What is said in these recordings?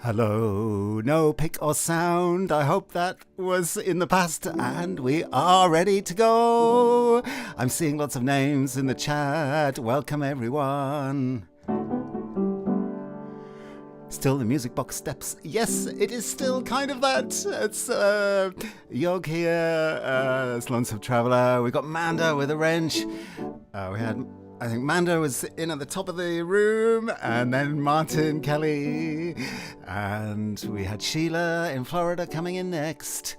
Hello, no pick or sound. I hope that was in the past and we are ready to go. I'm seeing lots of names in the chat. Welcome everyone. Still the music box steps. Yes, it is still kind of that. It's Yog here, Lonesome Traveller. We've got Manda with a wrench. I think Manda was in at the top of the room, and then Martin Kelly, and we had Sheila in Florida coming in next.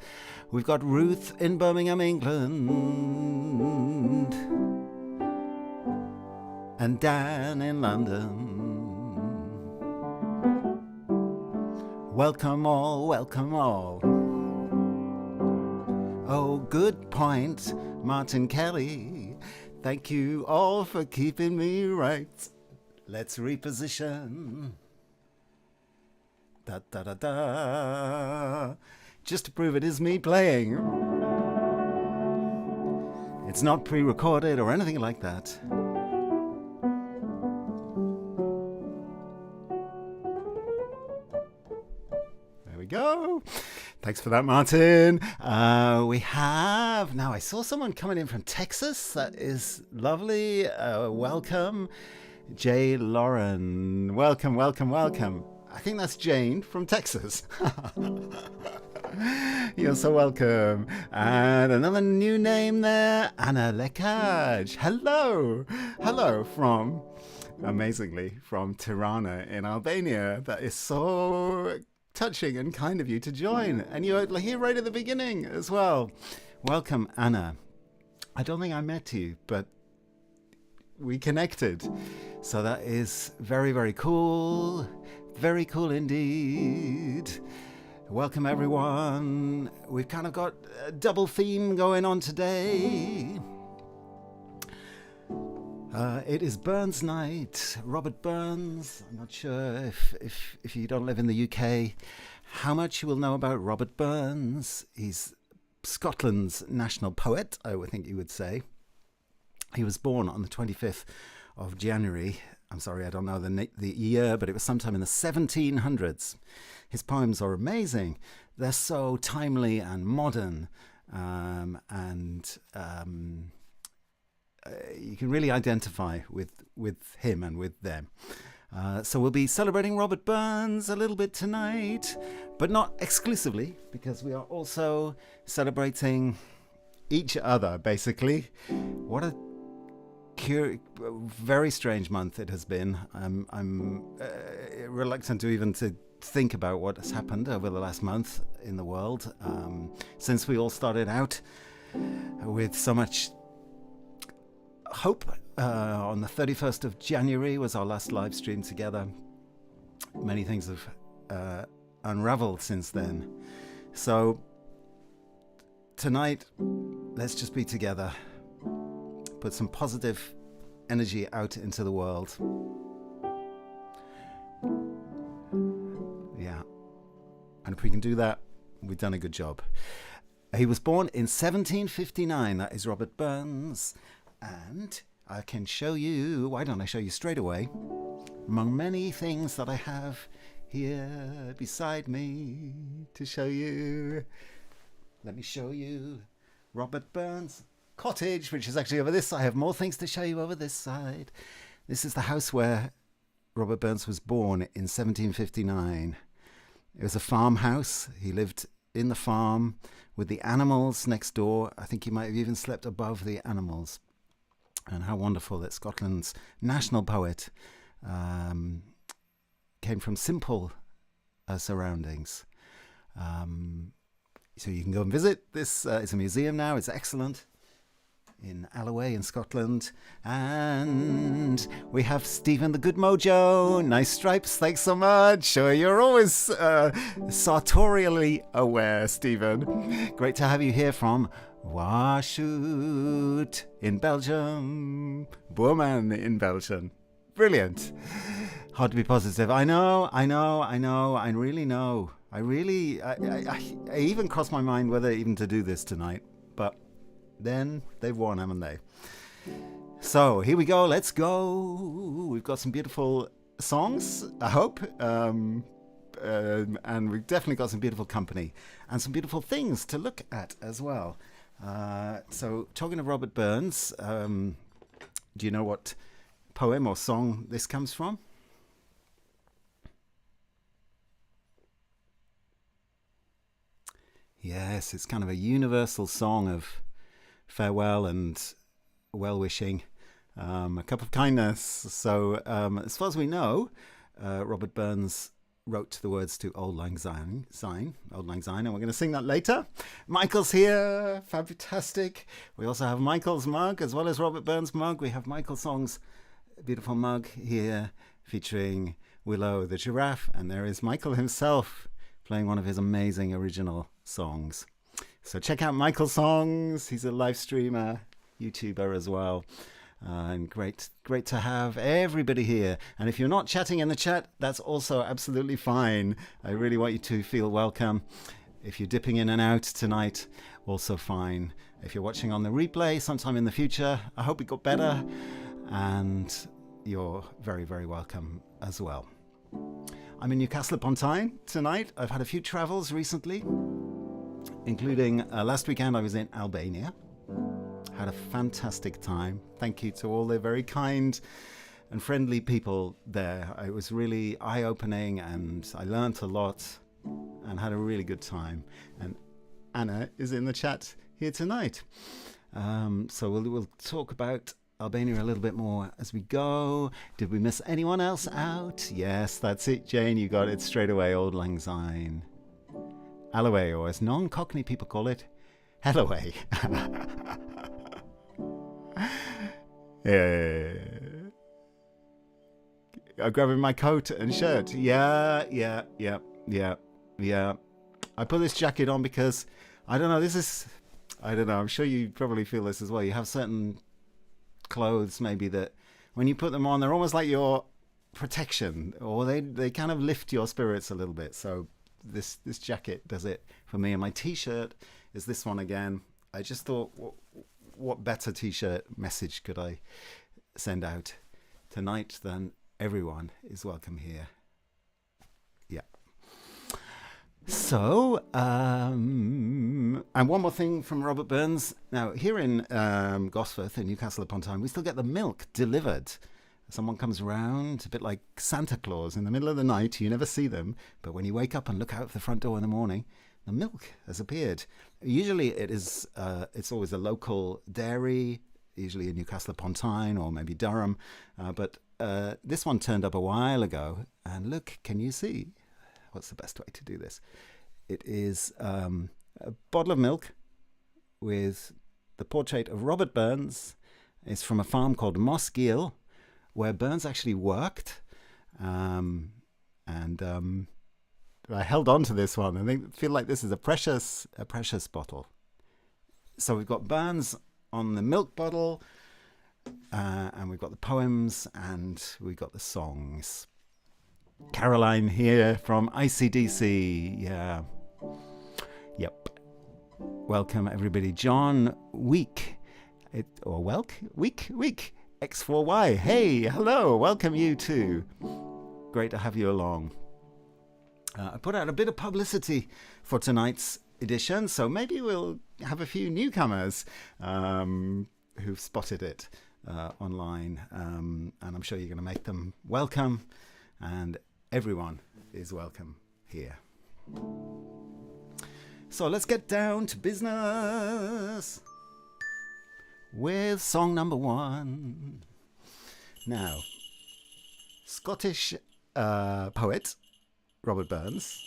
We've got Ruth in Birmingham, England, and Dan in London. Welcome all, welcome all. Oh, good point, Martin Kelly. Thank you all for keeping me right. Let's reposition. Da da da da. Just to prove it is me playing. It's not pre-recorded or anything like that. There we go. Thanks for that, Martin. We have... Now, I saw someone coming in from Texas. That is lovely. Welcome. Jay Lauren. Welcome, welcome, welcome. I think that's Jane from Texas. You're so welcome. And another new name there. Anna Lekaj. Hello. Hello from, amazingly, from Tirana in Albania. That is so... touching and kind of you to join, and you're here right at the beginning as well. Welcome, Anna. I don't think I met you, but we connected, so that is very, very cool. Very cool indeed. Welcome everyone. We've kind of got a double theme going on today. It is Burns night. Robert Burns. I'm not sure if you don't live in the UK, how much you will know about Robert Burns. He's Scotland's national poet, I would think you would say. He was born on the 25th of January. I'm sorry, I don't know the year, but it was sometime in the 1700s. His poems are amazing. They're so timely and modern, you can really identify with him and with them. So we'll be celebrating Robert Burns a little bit tonight, but not exclusively, because we are also celebrating each other, basically. What a very strange month it has been. I'm reluctant to even to think about what has happened over the last month in the world, since we all started out with so much hope. On the 31st of January was our last live stream together. Many things have unraveled since then. So tonight, let's just be together. Put some positive energy out into the world. Yeah. And if we can do that, we've done a good job. He was born in 1759. That is Robert Burns. And I can show you, why don't I show you straight away, among many things that I have here beside me to show you. Let me show you Robert Burns' cottage, which is actually over this side. I have more things to show you over this side. This is the house where Robert Burns was born in 1759. It was a farmhouse. He lived in the farm with the animals next door. I think he might have even slept above the animals. And how wonderful that Scotland's national poet came from simple surroundings. So you can go and visit. This is a museum now. It's excellent. In Alloway in Scotland. And we have Stephen the Good Mojo. Nice stripes. Thanks so much. Sure, you're always sartorially aware, Stephen. Great to have you here from Washoot in Belgium. Boerman in Belgium. Brilliant. Hard to be positive. I know. I really know. I even crossed my mind whether even to do this tonight. But then they've won, haven't they? So here we go. Let's go. We've got some beautiful songs, I hope. And we've definitely got some beautiful company and some beautiful things to look at as well. So talking of Robert Burns, do you know what poem or song this comes from? Yes, it's kind of a universal song of farewell and well-wishing, a cup of kindness. So as far as we know, Robert Burns wrote the words to Auld Lang Syne, and we're going to sing that later. Michael's here, fantastic. We also have Michael's mug, as well as Robert Burns' mug. We have Michael Song's beautiful mug here, featuring Willow the giraffe, and there is Michael himself playing one of his amazing original songs. So check out Michael's songs. He's a live streamer, YouTuber as well. And great to have everybody here. And if you're not chatting in the chat, that's also absolutely fine. I really want you to feel welcome. If you're dipping in and out tonight, also fine. If you're watching on the replay sometime in the future, I hope it got better. And you're very, very welcome as well. I'm in Newcastle upon Tyne tonight. I've had a few travels recently, including last weekend I was in Albania. Had a fantastic time. Thank you to all the very kind and friendly people there. It was really eye-opening and I learnt a lot and had a really good time. And Anna is in the chat here tonight. So we'll talk about Albania a little bit more as we go. Did we miss anyone else out? Yes, that's it, Jane. You got it straight away. Auld Lang Syne. Alloway, or as non-Cockney people call it, Hellaway. Yeah. I'm grabbing my coat and shirt. Yeah. I put this jacket on because, I don't know, I'm sure you probably feel this as well. You have certain clothes maybe that when you put them on, they're almost like your protection, or they kind of lift your spirits a little bit. So this jacket does it for me. And my t-shirt is this one again. I just thought, what better t-shirt message could I send out tonight than everyone is welcome here? Yeah. So, and one more thing from Robert Burns. Now, here in Gosforth in Newcastle upon Tyne, we still get the milk delivered. Someone comes around, a bit like Santa Claus, in the middle of the night. You never see them, but when you wake up and look out the front door in the morning, the milk has appeared. Usually it's always a local dairy, usually in Newcastle upon Tyne or maybe Durham. But this one turned up a while ago. And look, can you see? What's the best way to do this? It is a bottle of milk with the portrait of Robert Burns. It's from a farm called Moss Gill, where Burns actually worked. I held on to this one. I feel like this is a precious bottle. So we've got Burns on the milk bottle, and we've got the poems, and we've got the songs. Caroline here from ICDC. Yeah. Yep. Welcome everybody. John Week. Week. X4Y. Hey, hello. Welcome you too. Great to have you along. I put out a bit of publicity for tonight's edition, so maybe we'll have a few newcomers who've spotted it online, and I'm sure you're going to make them welcome, and everyone is welcome here. So let's get down to business with song number 1. Now, Scottish poet Robert Burns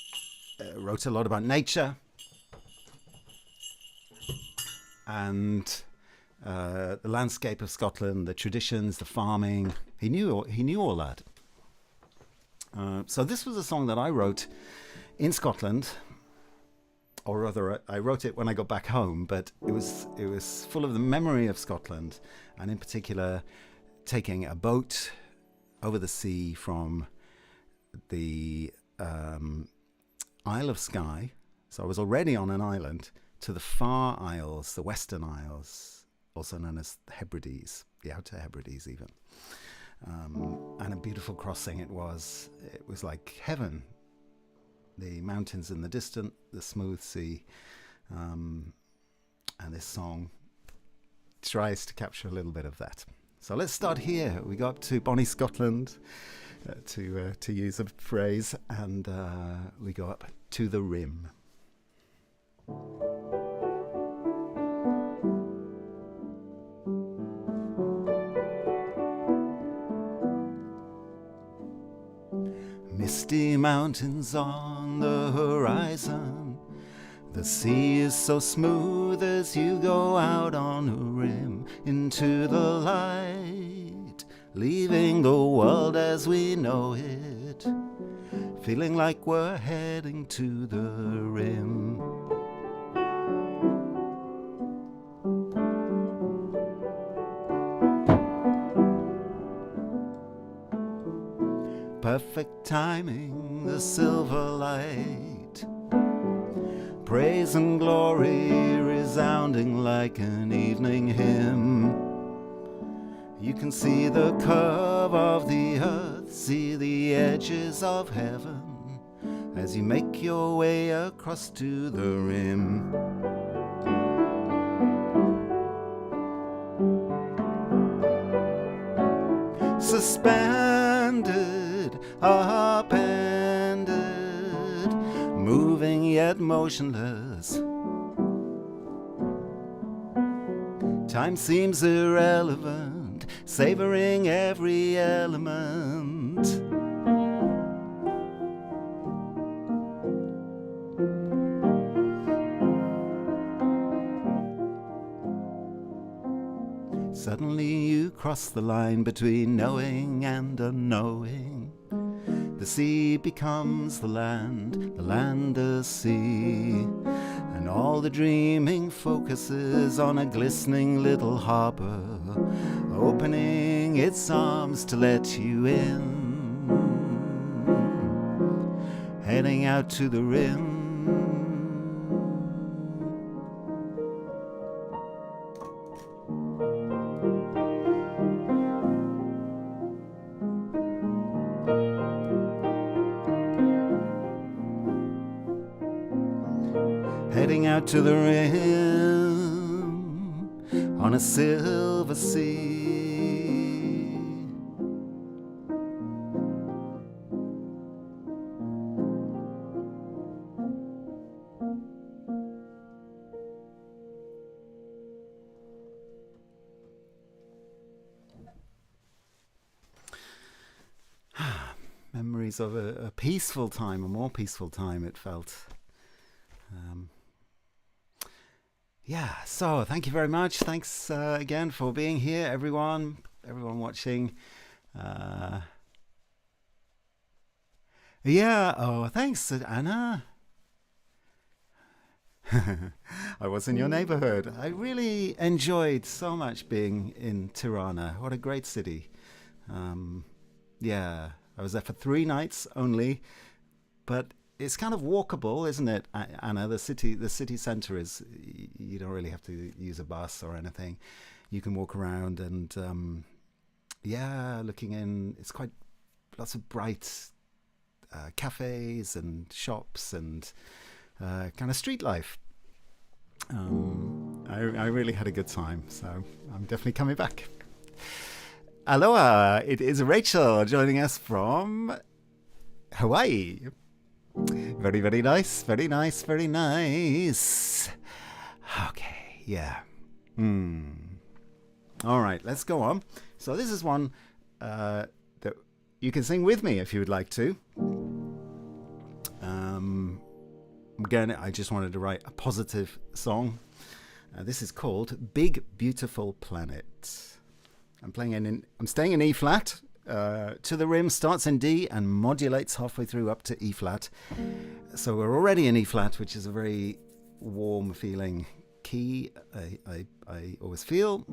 wrote a lot about nature and the landscape of Scotland, the traditions, the farming. He knew all that. So this was a song that I wrote in Scotland, or rather, I wrote it when I got back home. But it was full of the memory of Scotland, and in particular, taking a boat over the sea from the Isle of Skye. So I was already on an island, to the far Isles, the Western Isles, also known as the Hebrides, the Outer Hebrides even. And a beautiful crossing it was. It was like heaven. The mountains in the distance, the smooth sea, and this song tries to capture a little bit of that. So let's start here. We go up to Bonnie, Scotland, to use a phrase, and we go up to the rim. Misty mountains on the horizon. The sea is so smooth as you go out on a rim into the light, leaving the world as we know it, feeling like we're heading to the rim. Perfect timing, the silver light, praise and glory resounding like an evening hymn. You can see the curve of the earth, see the edges of heaven, as you make your way across to the rim. Suspended, upended, moving yet motionless. Time seems irrelevant, savoring every element. Suddenly you cross the line between knowing and unknowing. The sea becomes the land a sea, and all the dreaming focuses on a glistening little harbour, opening its arms to let you in, heading out to the rim. Heading out to the rim on a silver sea. Memories of a peaceful time, a more peaceful time it felt. Yeah, so thank you very much. Thanks again for being here, everyone watching. Yeah, oh, thanks, Anna. I was in your neighborhood. I really enjoyed so much being in Tirana. What a great city. Yeah, I was there for 3 nights only, but it's kind of walkable, isn't it, Anna? The city centre is, you don't really have to use a bus or anything. You can walk around and, yeah, looking in, it's quite lots of bright cafes and shops and kind of street life. I really had a good time, so I'm definitely coming back. Aloha, it is Rachel joining us from Hawaii. Very, very nice, very nice, very nice. Okay, yeah. All right, let's go on. So this is one that you can sing with me if you would like to. Again, I just wanted to write a positive song. This is called Big Beautiful Planet. I'm staying in E flat. To the Rim starts in D and modulates halfway through up to E flat. So we're already in E flat, which is a very warm feeling key, I always feel.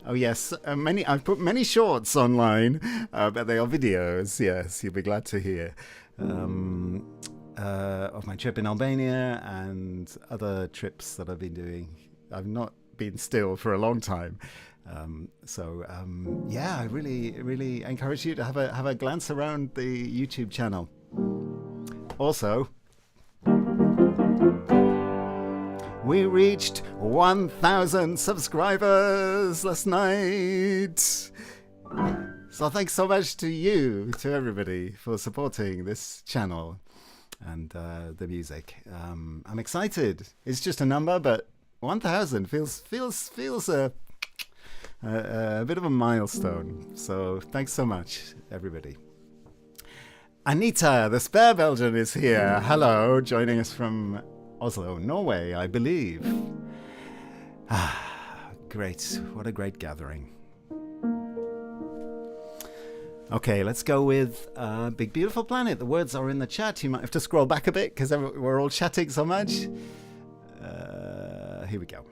Oh yes, I've put many shorts online, but they are videos. Yes, you'll be glad to hear of my trip in Albania and other trips that I've been doing. I've not been still for a long time, yeah, I really encourage you to have a glance around the YouTube channel. Also, we reached 1,000 subscribers last night. So thanks so much to everybody, for supporting this channel and the music. I'm excited. It's just a number, but 1,000 feels a bit of a milestone. So thanks so much, everybody. Anita, the spare Belgian, is here. Hello, joining us from Oslo, Norway, I believe. Great. What a great gathering. Okay, let's go with Big Beautiful Planet. The words are in the chat. You might have to scroll back a bit because we're all chatting so much. Here we go.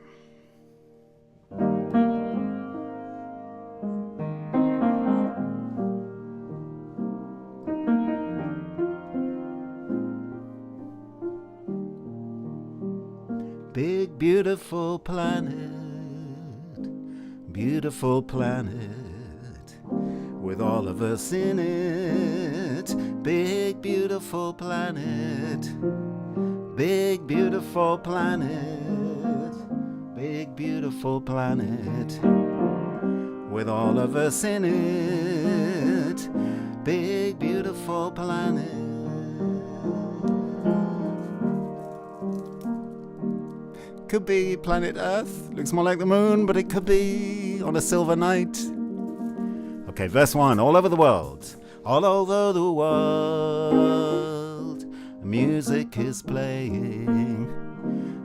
Big beautiful planet, with all of us in it. Big beautiful planet, big beautiful planet, big beautiful planet, with all of us in it. Big beautiful planet. Could be planet Earth. Looks more like the moon, but it could be on a silver night. Okay, verse 1. All over the world. All over the world. Music is playing,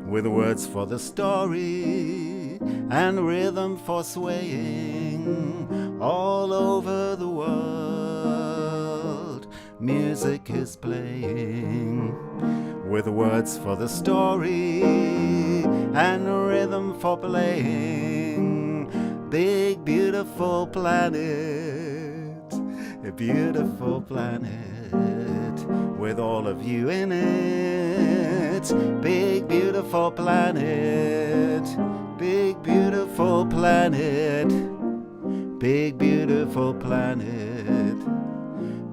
with words for the story and rhythm for swaying. All over the world. Music is playing, with words for the story and rhythm for playing. Big beautiful planet, a beautiful planet, with all of you in it. Big beautiful planet, big beautiful planet, big beautiful planet,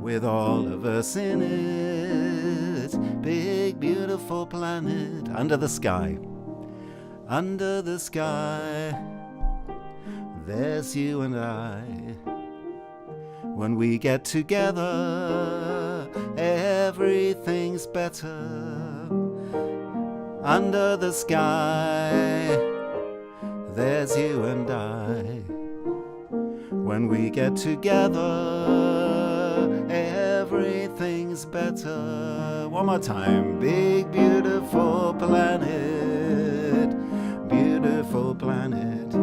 with all of us in it. Big beautiful planet. Under the sky, under the sky, there's you and I. When we get together, everything's better. Under the sky, there's you and I. When we get together, everything's better. One more time. Big beautiful planet, beautiful planet,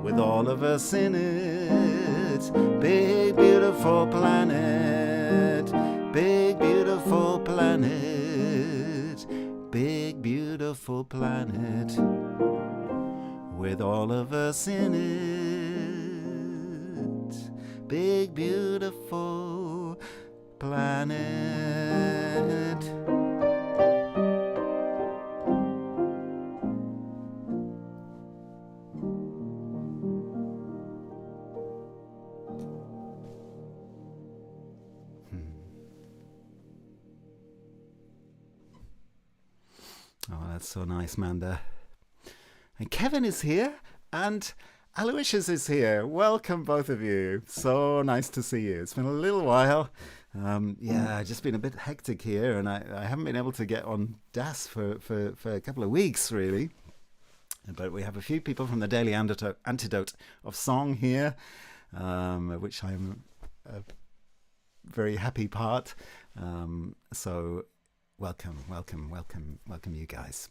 with all of us in it. Big beautiful planet, big beautiful planet, big beautiful planet, with all of us in it. Big beautiful planet. Oh, that's so nice, Manda. And Kevin is here, and Aloysius is here. Welcome, both of you. So nice to see you. It's been a little while. Yeah, just been a bit hectic here, and I haven't been able to get on DAS for a couple of weeks, really. But we have a few people from the Daily Antidote of Song here, which I'm a very happy part. So welcome you guys.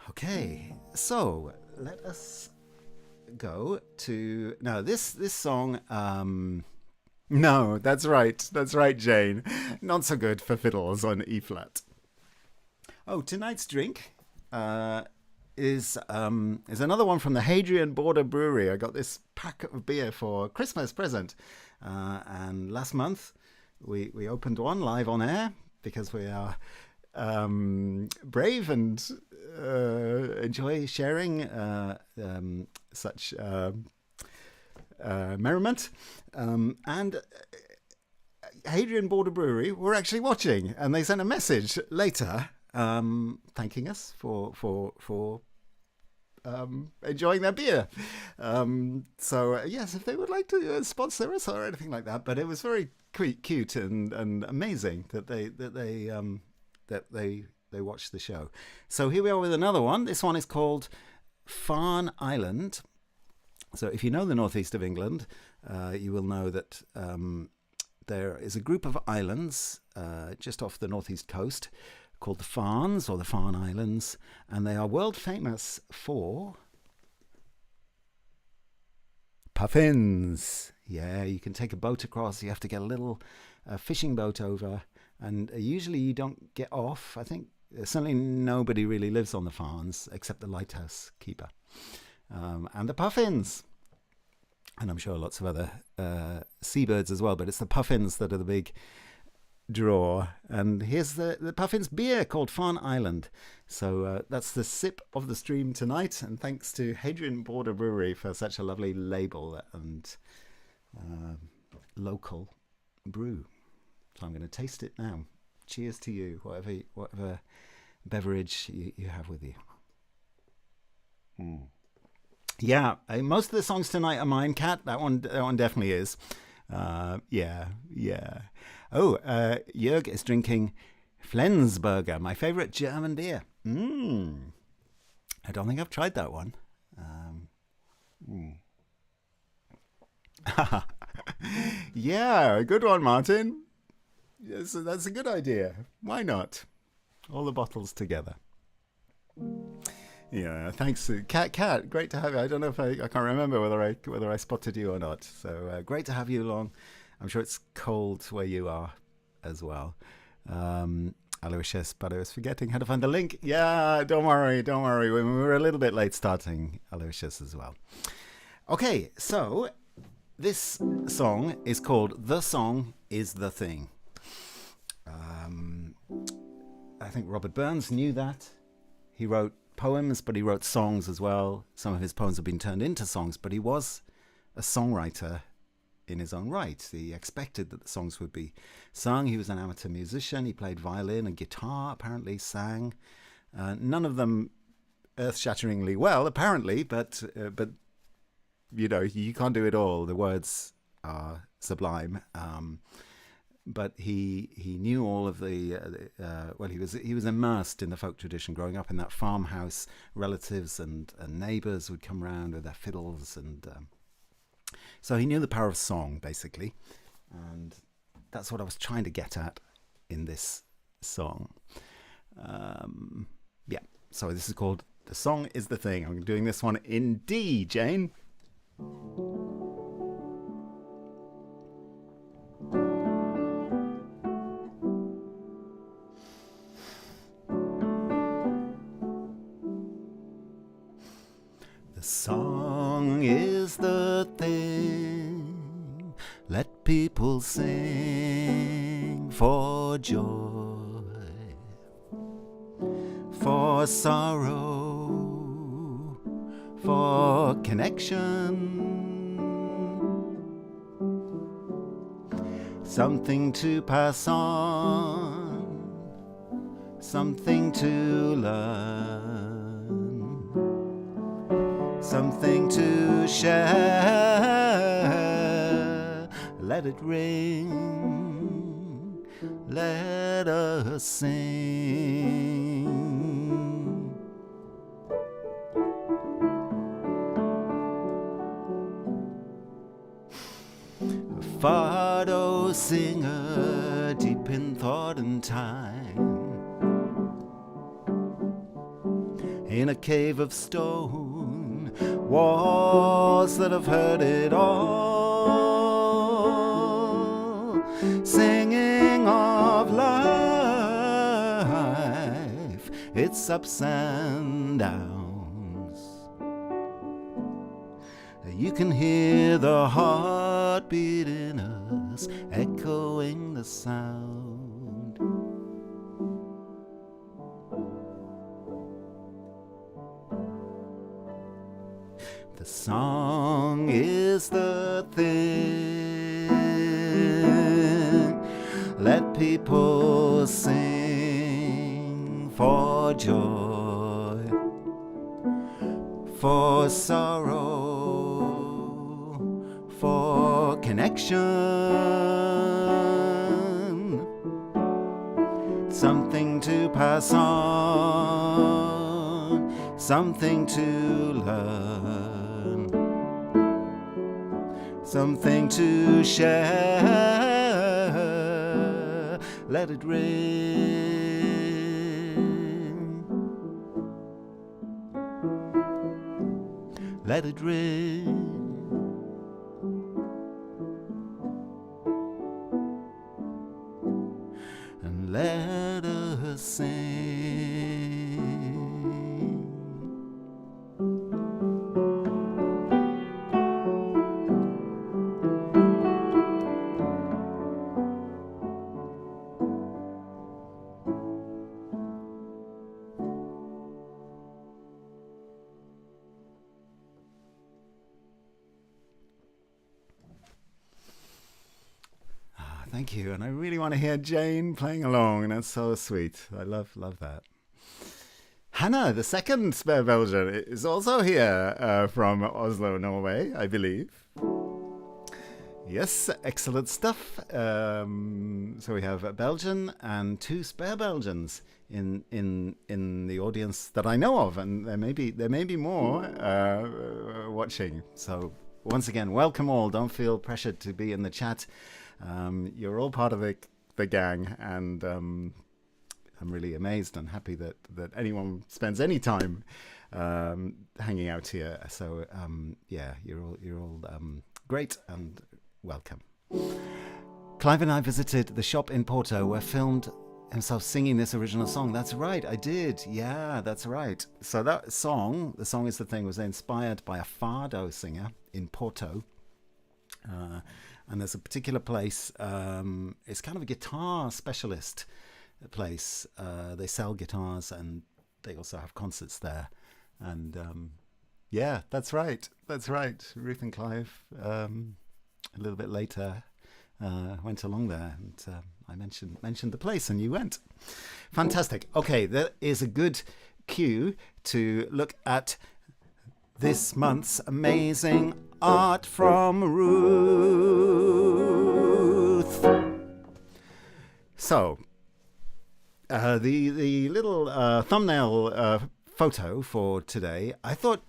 Okay, so let us go to now this song. No, that's right, Jane. Not so good for fiddles on E flat. Oh, tonight's drink is another one from the Hadrian Border Brewery. I got this pack of beer for Christmas present, and last month we opened one live on air because we are brave and enjoy sharing such merriment. And Hadrian Border Brewery were actually watching, and they sent a message later thanking us for enjoying their beer. So yes, if they would like to sponsor us or anything like that, but it was very cute and amazing that they watched the show. So here we are with another one. This one is called Farne Island. So if you know the northeast of England, you will know that there is a group of islands just off the northeast coast called the Farnes, or the Farne Islands, and they are world famous for puffins. Yeah, you can take a boat across. You have to get a little fishing boat over, and usually you don't get off. I think certainly nobody really lives on the Farnes except the lighthouse keeper and the puffins. And I'm sure lots of other seabirds as well, but it's the puffins that are the big draw. And here's the puffins beer called Farne Island. So that's the sip of the stream tonight. And thanks to Hadrian Border Brewery for such a lovely label and local brew. So I'm going to taste it now. Cheers to you, whatever beverage you have with you. Yeah, most of the songs tonight are mine, Kat. That one definitely is. Yeah. Oh, Jörg is drinking Flensburger, my favorite German beer. I don't think I've tried that one. Yeah, good one, Martin. Yes, that's a good idea. Why not? All the bottles together. Yeah, thanks, Kat. Great to have you. I don't know if I can't remember whether I spotted you or not. So great to have you along. I'm sure it's cold where you are as well. Aloysius, but I was forgetting how to find the link. Yeah, don't worry. We were a little bit late starting, Aloysius, as well. Okay, so this song is called "The Song Is the Thing." I think Robert Burns knew that. He wrote poems, but he wrote songs as well. Some of his poems have been turned into songs, but he was a songwriter in his own right. He expected that the songs would be sung. He was an amateur musician. He played violin and guitar, apparently sang. None of them earth-shatteringly well, apparently, but you know, you can't do it all. The words are sublime. But he knew all of the he was immersed in the folk tradition. Growing up in that farmhouse, relatives and neighbours would come round with their fiddles, and so he knew the power of song, basically, and that's what I was trying to get at in this song. Yeah, so this is called "The Song Is the Thing." I'm doing this one in D, Jane. The song is the thing, let people sing for joy, for sorrow, for connection, something to pass on, something to learn, something to share. Let it ring, let us sing. A fado singer deep in thought and time, in a cave of stone, walls that have heard it all, singing of life, its ups and downs, You can hear the heartbeat in us, echoing the sound. The song is the thing. Let people sing for joy, for sorrow, for connection. Something to pass on, something to learn, something to share. Let it ring, let it ring. And let us sing. Thank you, and I really want to hear Jane playing along, and that's so sweet. I love that. Hannah, the second spare Belgian, is also here from Oslo, Norway, I believe. Yes, excellent stuff. So we have a Belgian and two spare Belgians in the audience that I know of, and there may be more watching. So once again, welcome all. Don't feel pressured to be in the chat. You're all part of the gang, and I'm really amazed and happy that anyone spends any time hanging out here. So yeah, you're all great and welcome. Clive and I visited the shop in Porto where filmed himself singing this original song. That's right, I did. Yeah, that's right. So that song, The Song Is the Thing, was inspired by a fado singer in Porto. And there's a particular place, it's kind of a guitar specialist place. They sell guitars and they also have concerts there. And yeah, that's right. Ruth and Clive, a little bit later, went along there, and I mentioned the place and you went. Fantastic. Okay, that is a good cue to look at this month's amazing art from Ruth. So, the little thumbnail photo for today, I thought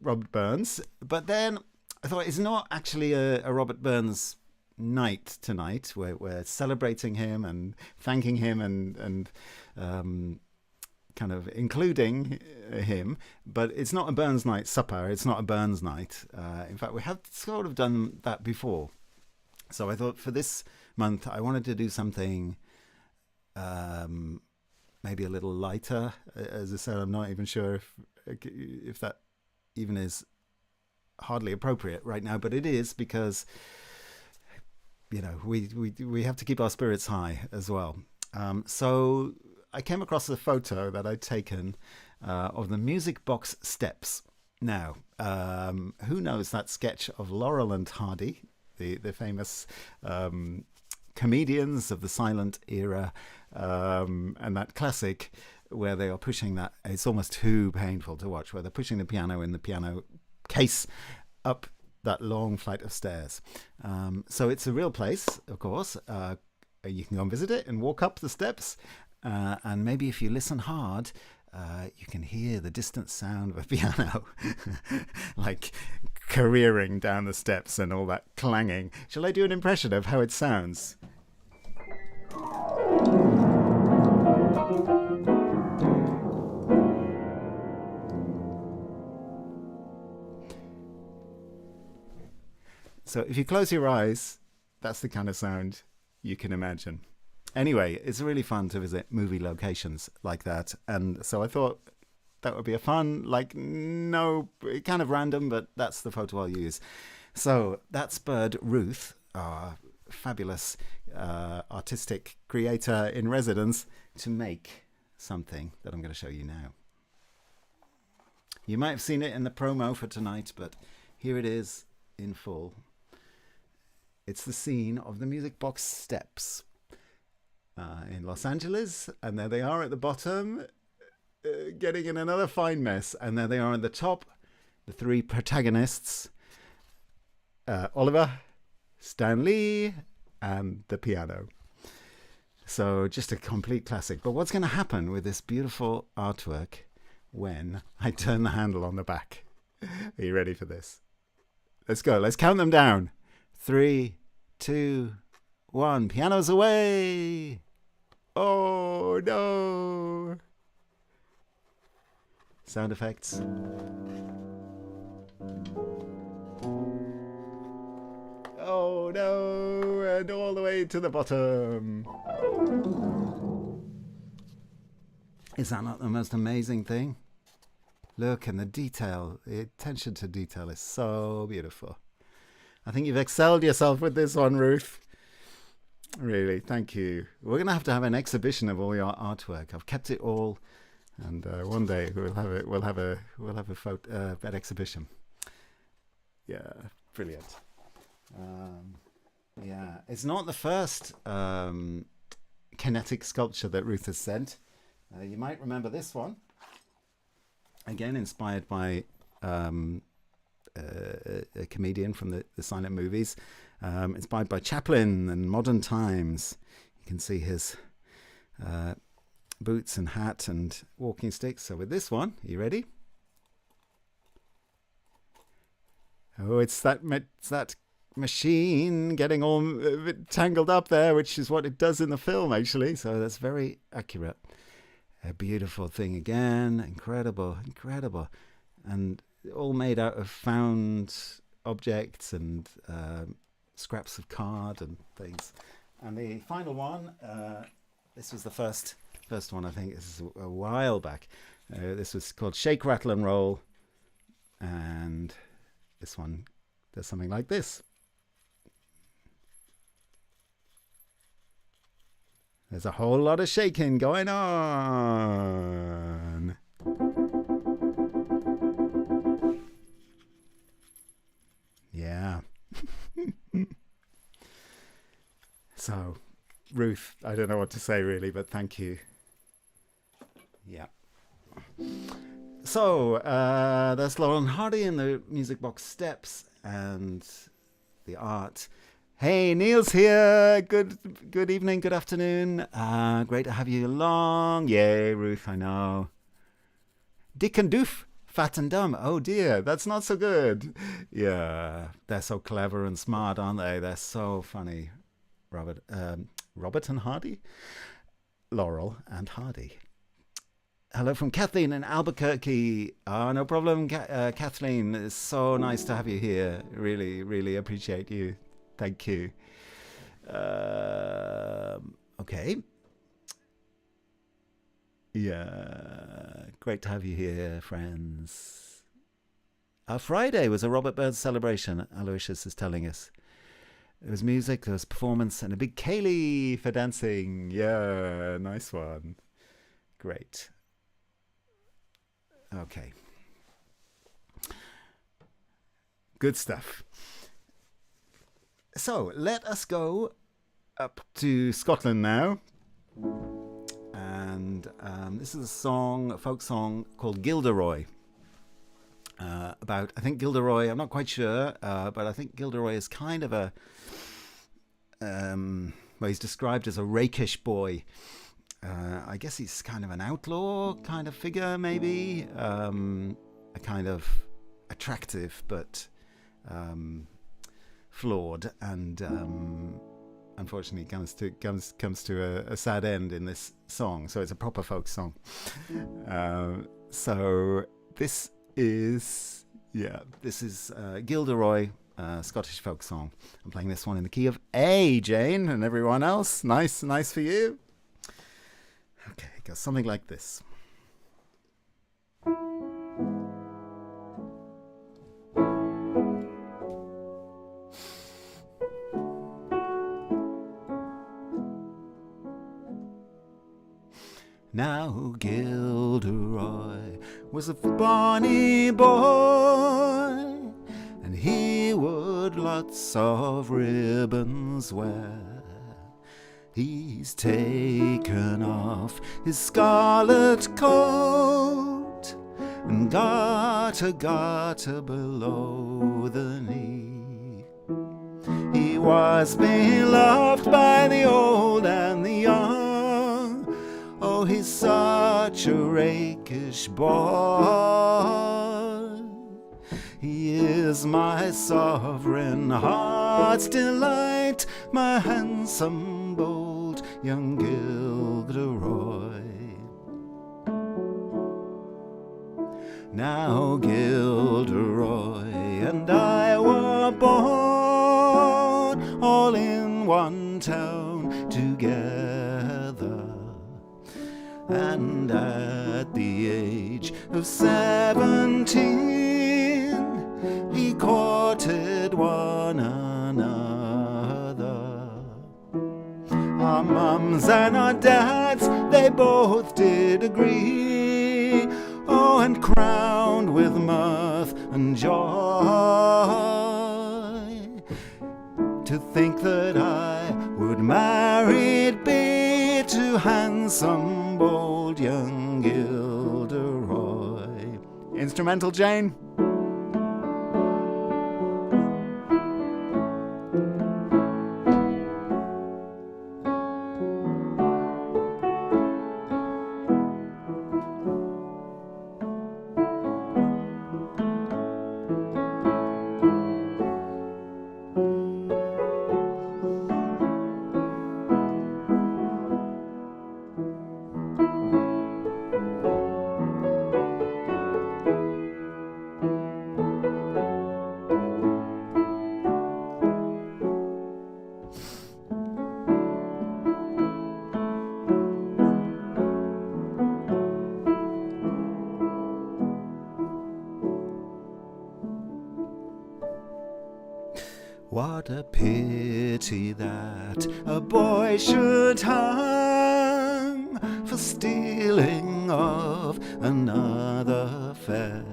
Robert Burns, but then I thought it's not actually a Robert Burns night tonight. We're celebrating him and thanking him and kind of including him, but it's not a Burns night supper. It's not a Burns night. In fact, we have sort of done that before. So I thought for this month, I wanted to do something maybe a little lighter. As I said, I'm not even sure if that even is hardly appropriate right now, but it is, because you know we have to keep our spirits high as well. So I came across a photo that I'd taken of the Music Box Steps. Now, who knows that sketch of Laurel and Hardy, the famous comedians of the silent era, and that classic where they are pushing that, it's almost too painful to watch, where they're pushing the piano in the piano case up that long flight of stairs. So it's a real place, of course. You can go and visit it and walk up the steps. And maybe if you listen hard, you can hear the distant sound of a piano, like careering down the steps and all that clanging. Shall I do an impression of how it sounds? So if you close your eyes, that's the kind of sound you can imagine. Anyway, it's really fun to visit movie locations like that. And so I thought That would be a fun, like, no, kind of random, but that's the photo I'll use. So that spurred Ruth, our fabulous artistic creator in residence, to make something that I'm going to show you now. You might have seen it in the promo for tonight, but here it is in full. It's the scene of the Music Box Steps in Los Angeles, and there they are at the bottom, getting in another fine mess, and there they are at the top, the three protagonists, Oliver, Stan Lee, and the piano. So just a complete classic. But what's going to happen with this beautiful artwork when I turn the handle on the back? Are you ready for this? Let's go. Let's count them down. 3, 2, 1. Pianos away. Oh, no. Sound effects. Oh, no. And all the way to the bottom. Is that not the most amazing thing? Look, and the detail, the attention to detail is so beautiful. I think you've excelled yourself with this one, Ruth. Really, thank you. We're going to have an exhibition of all your artwork. I've kept it all, and one day we'll have it. We'll have a photo that exhibition. Yeah, brilliant. Yeah, it's not the first kinetic sculpture that Ruth has sent. You might remember this one. Again, inspired by a comedian from the silent movies. Inspired by Chaplin and modern times. You can see his boots and hat and walking sticks. So with this one, are you ready? Oh, it's that machine getting all a bit tangled up there, which is what it does in the film, actually. So that's very accurate. A beautiful thing again. Incredible, incredible. And all made out of found objects and scraps of card and things. And the final one, this was the first one, I think. This is a while back. This was called Shake, Rattle and Roll. And this one does something like this. There's a whole lot of shaking going on. Yeah. So, Ruth, I don't know what to say really, but thank you. Yeah. So, there's Laurel and Hardy in the Music Box Steps and the art. Hey, Neil's here. Good evening, good afternoon. Great to have you along. Yay, Ruth, I know. Dick and Doof, fat and dumb. Oh dear, that's not so good. Yeah, they're so clever and smart, aren't they? They're so funny. Robert and Hardy? Laurel and Hardy. Hello from Kathleen in Albuquerque. No problem, Kathleen. It's so nice to have you here. Really, really appreciate you. Thank you. Okay. Yeah, great to have you here, friends. Friday was a Robert Burns celebration, Aloysius is telling us. There was music, there was performance, and a big Kaylee for dancing. Yeah, nice one. Great. Okay. Good stuff. So, let us go up to Scotland now. And this is a folk song called Gilderoy. About, I think Gilderoy, I'm not quite sure, but I think Gilderoy is kind of well, he's described as a rakish boy. I guess he's kind of an outlaw kind of figure, maybe. A kind of attractive, but flawed, and unfortunately comes to a sad end in this song. So it's a proper folk song. So this is Gilderoy, Scottish folk song. I'm playing this one in the key of A, Jane, and everyone else. Nice for you. Okay, it goes something like this. Now Gilderoy was a bonny boy, and he would lots of ribbons wear. He's taken off his scarlet coat and got a garter below the knee. He was beloved by the old and the young. Oh, he's such a rakish boy. He is my sovereign heart's delight, my handsome, bold young Gilderoy. Now Gilderoy and I were born all in one town together, and at the age of 17 we courted one another. Our mums and our dads, they both did agree, oh, and crowned with mirth and joy, to think that I would married be to handsome, bold young Gilderoy. Instrumental, Jane. What a pity that a boy should hang for stealing of another fair.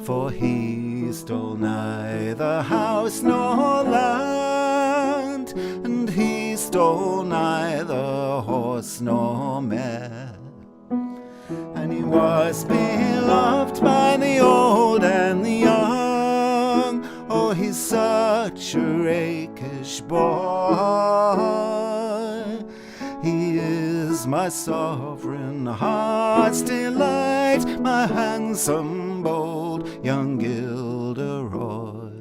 For he stole neither house nor land, and he stole neither horse nor mare. And he was beloved by the old and the young. Oh, he's such a rakish boy. He is my sovereign heart's delight, my handsome, bold young Gilderoy.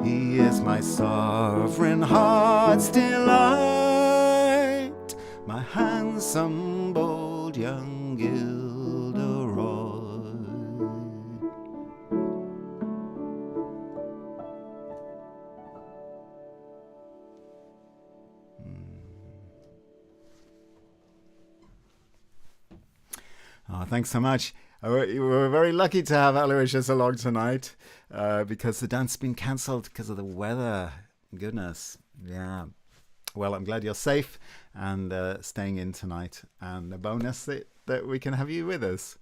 He is my sovereign heart's delight, my handsome, bold young Gilderoy. Oh, thanks so much. We were very lucky to have Aloysius along tonight because the dance has been cancelled because of the weather. Goodness. Yeah. Well, I'm glad you're safe and staying in tonight. And a bonus that we can have you with us.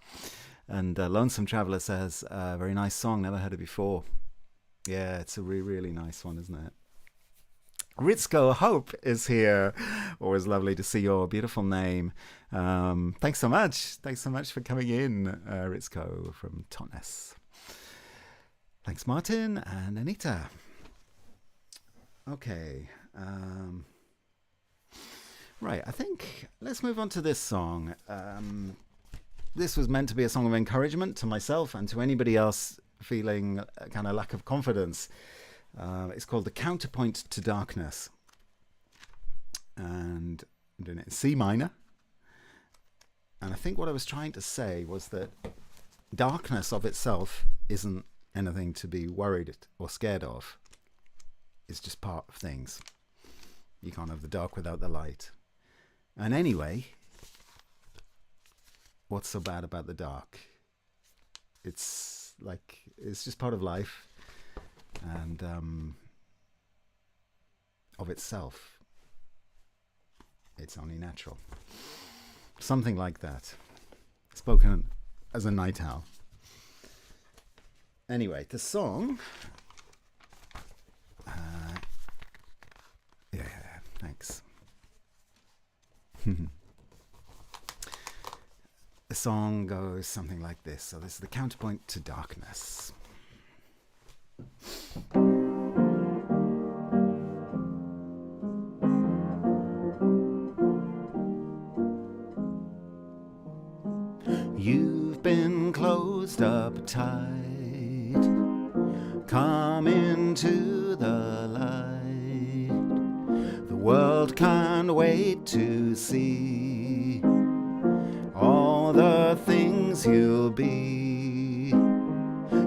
And Lonesome Traveller says, very nice song, never heard it before. Yeah, it's a really nice one, isn't it? Ritzko Hope is here. Always lovely to see your beautiful name. Thanks so much. Thanks so much for coming in, Ritzko from Tonnes. Thanks, Martin and Anita. Okay. Right, I think let's move on to this song. This was meant to be a song of encouragement to myself and to anybody else feeling a kind of lack of confidence. It's called The Counterpoint to Darkness. And I'm doing it in C minor. And I think what I was trying to say was that darkness of itself isn't anything to be worried or scared of. It's just part of things. You can't have the dark without the light. And anyway, what's so bad about the dark? It's just part of life. And of itself, It's only natural. Something like that. Spoken as a night owl. Anyway, the song... yeah, thanks. The song goes something like this. So this is the counterpoint to darkness. You've been closed up tight. Come into the light. The world can't wait to see all the things you'll be.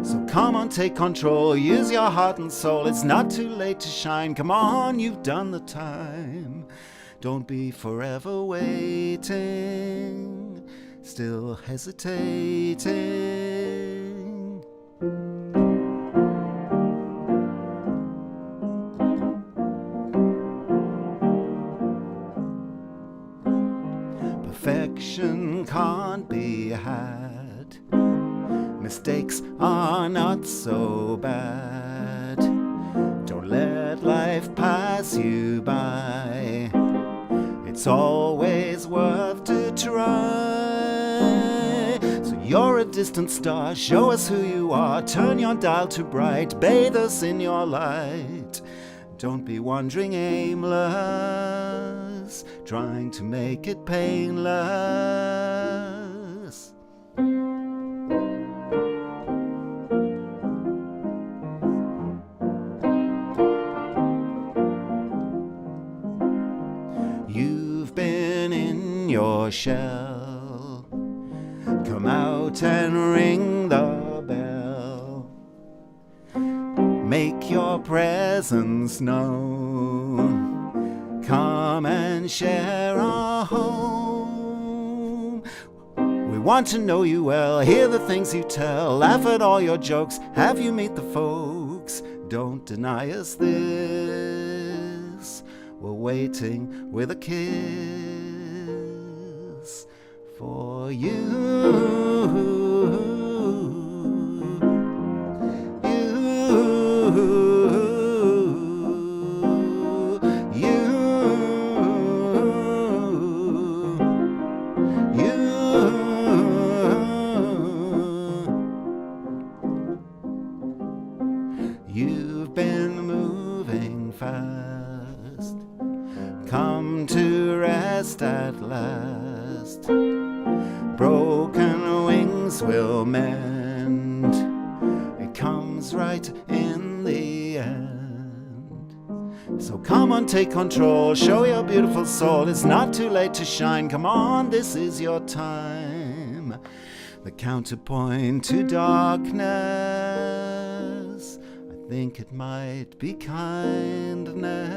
So come on, take control, use your heart and soul. It's not too late to shine. Come on, you've done the time. Don't be forever waiting, still hesitating. Perfection can't be had. Mistakes are not so bad. Don't let life pass you by. It's always worth to try. So you're a distant star, show us who you are. Turn your dial to bright, bathe us in your light. Don't be wandering aimless, trying to make it painless. You've been in your shell. Come out and ring the bell. Make your presence known. Come and share our home. We want to know you well, hear the things you tell, laugh at all your jokes, have you meet the folks. Don't deny us this. We're waiting with a kiss for you. You've been moving fast. Come to rest at last. Broken wings will mend. It comes right in the end. So come on, take control, show your beautiful soul. It's not too late to shine. Come on, this is your time. The counterpoint to darkness. I think it might be kindness.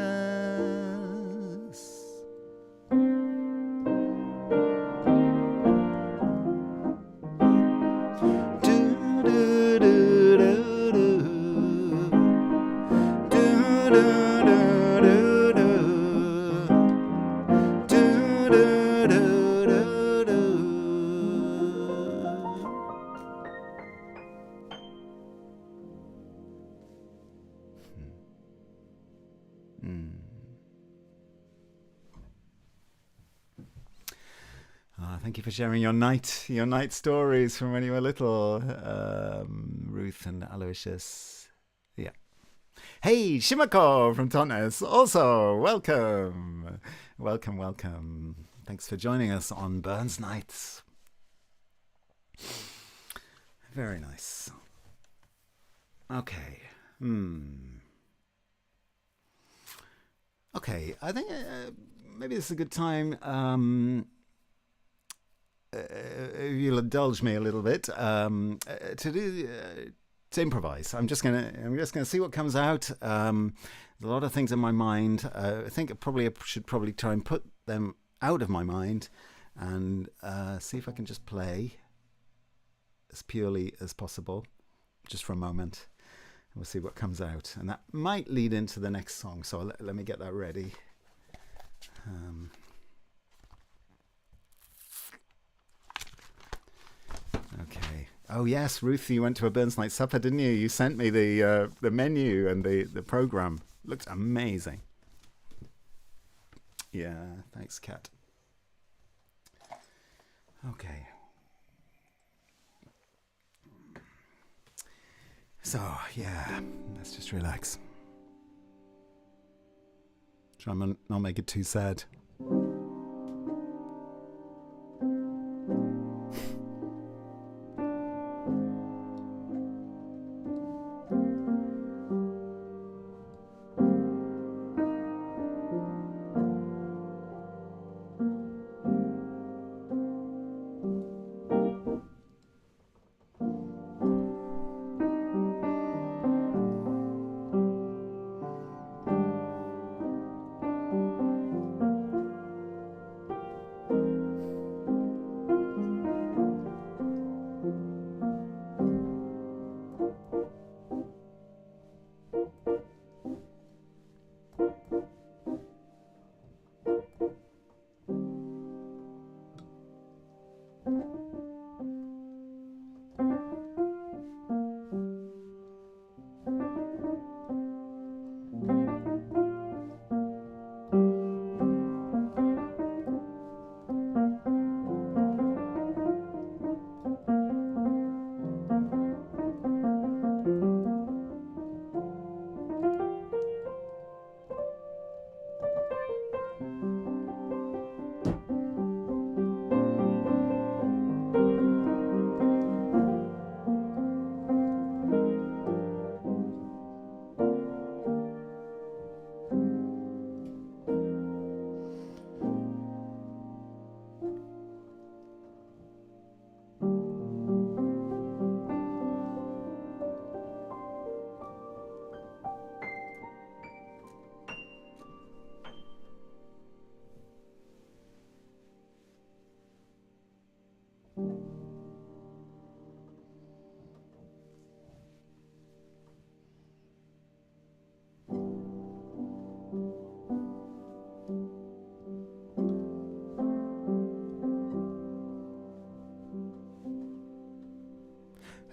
Thank you for sharing your night stories from when you were little, Ruth and Aloysius. Yeah. Hey, Shimako from Tyne, also welcome. Thanks for joining us on Burns Nights. Very nice. Okay. Okay, I think maybe this is a good time. If you'll indulge me a little bit, to improvise. I'm just gonna see what comes out. There's a lot of things in my mind. I think I should try and put them out of my mind and see if I can just play as purely as possible, just for a moment. And we'll see what comes out, and that might lead into the next song. So let me get that ready. Oh yes, Ruth, you went to a Burns Night Supper, didn't you? You sent me the menu and the program. Looked amazing. Yeah, thanks, Kat. Okay. So, yeah, let's just relax. Try and not make it too sad.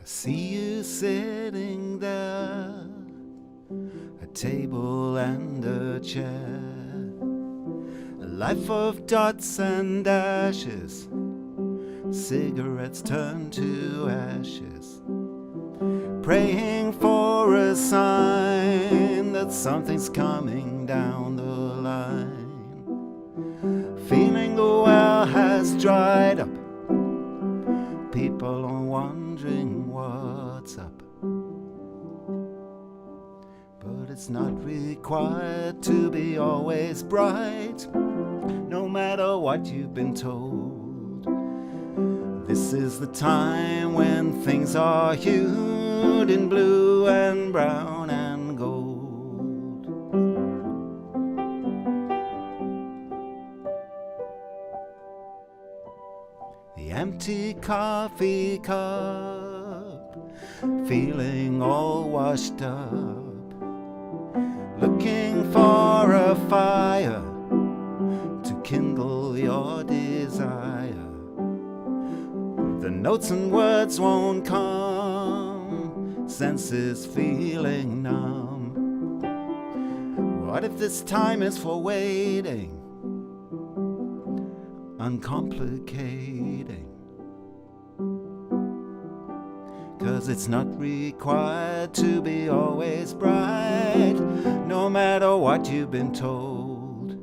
I see you sitting there, a table and a chair, a life of dots and ashes, cigarettes turned to ashes, praying for a sign that something's coming down the line, feeling the well has dried up, people are wondering what's up. But it's not required to be always bright, no matter what you've been told. This is the time when things are hued in blue and brown and gold. The empty coffee cup, feeling all washed up, looking for a fire to kindle your desire. The notes and words won't come, senses feeling numb. What if this time is for waiting, uncomplicating? 'Cause it's not required to be always bright, no matter what you've been told.